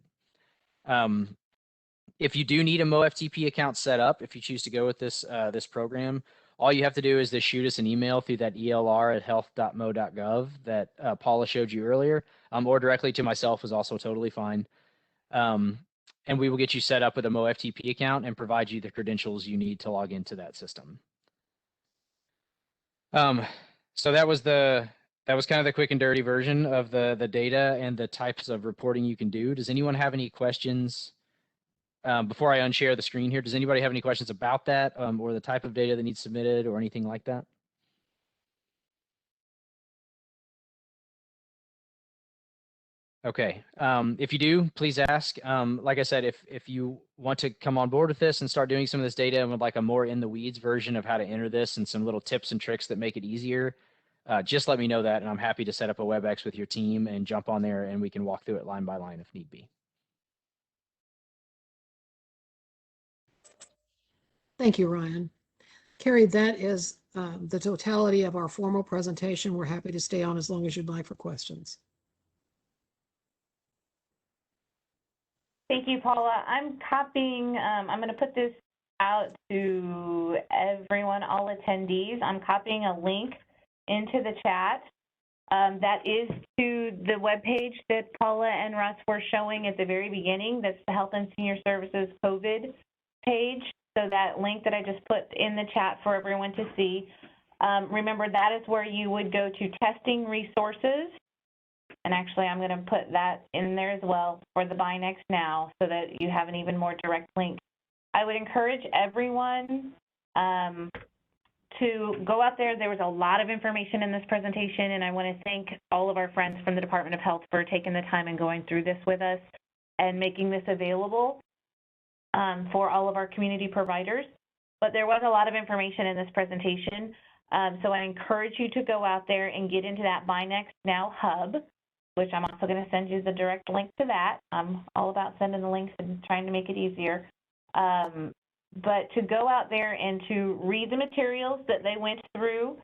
If you do need a MoFTP account set up, if you choose to go with this program, all you have to do is just shoot us an email through that elr@health.mo.gov that Paula showed you earlier, or directly to myself is also totally fine. And we will get you set up with a MoFTP account and provide you the credentials you need to log into that system. So that was kind of the quick and dirty version of the data and the types of reporting you can do. Does anyone have any questions? Before I unshare the screen here, does anybody have any questions about that, or the type of data that needs submitted or anything like that? Okay, if you do, please ask. Like I said, if you want to come on board with this and start doing some of this data and would like a more in the weeds version of how to enter this and some little tips and tricks that make it easier, just let me know that, and I'm happy to set up a WebEx with your team and jump on there and we can walk through it line by line if need be. Thank you, Ryan. Carrie, that is the totality of our formal presentation. We're happy to stay on as long as you'd like for questions. Thank you, Paula. I'm copying, I'm going to put this out to everyone, all attendees. I'm copying a link into the chat. That is to the webpage that Paula and Russ were showing at the very beginning. That's the Health and Senior Services COVID page. So that link that I just put in the chat for everyone to see. Remember, that is where you would go to testing resources. And actually, I'm going to put that in there as well for the BinaxNOW so that you have an even more direct link. I would encourage everyone to go out there. There was a lot of information in this presentation, and I want to thank all of our friends from the Department of Health for taking the time and going through this with us and making this available for all of our community providers. But there was a lot of information in this presentation, so I encourage you to go out there and get into that BinaxNOW hub. which I'm also going to send you the direct link to that. I'm all about sending the links and trying to make it easier. But to go out there and to read the materials that they went through,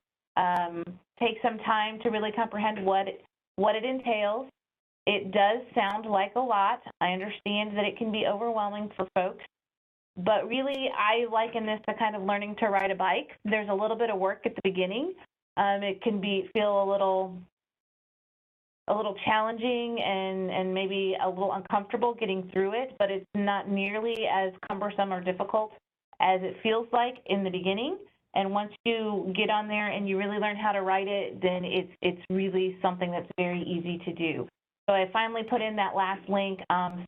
take some time to really comprehend what it entails. It does sound like a lot. I understand that it can be overwhelming for folks, but really I liken this to kind of learning to ride a bike. There's a little bit of work at the beginning. It can feel a little challenging and maybe a little uncomfortable getting through it, but it's not nearly as cumbersome or difficult as it feels like in the beginning. And once you get on there and you really learn how to write it, then it's really something that's very easy to do. So I finally put in that last link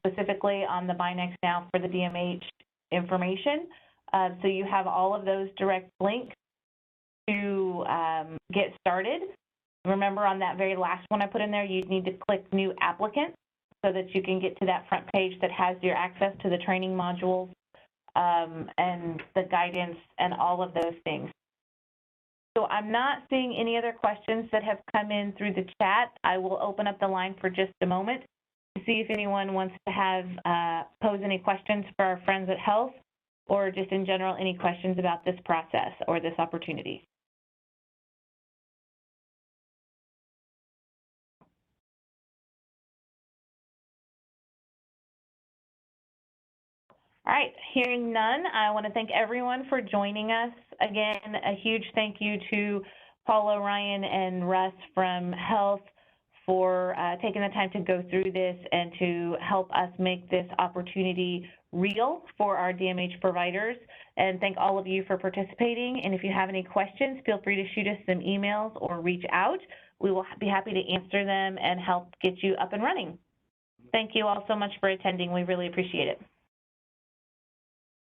specifically on the BinaxNOW for the DMH information. So you have all of those direct links to get started. Remember, on that very last one I put in there, you need to click New Applicant so that you can get to that front page that has your access to the training modules and the guidance and all of those things. So I'm not seeing any other questions that have come in through the chat. I will open up the line for just a moment to see if anyone wants to have pose any questions for our friends at Health, or just in general any questions about this process or this opportunity. All right, hearing none, I want to thank everyone for joining us. Again, a huge thank you to Paula, Ryan, and Russ from Health for taking the time to go through this and to help us make this opportunity real for our DMH providers. And thank all of you for participating. And if you have any questions, feel free to shoot us some emails or reach out. We will be happy to answer them and help get you up and running. Thank you all so much for attending. We really appreciate it.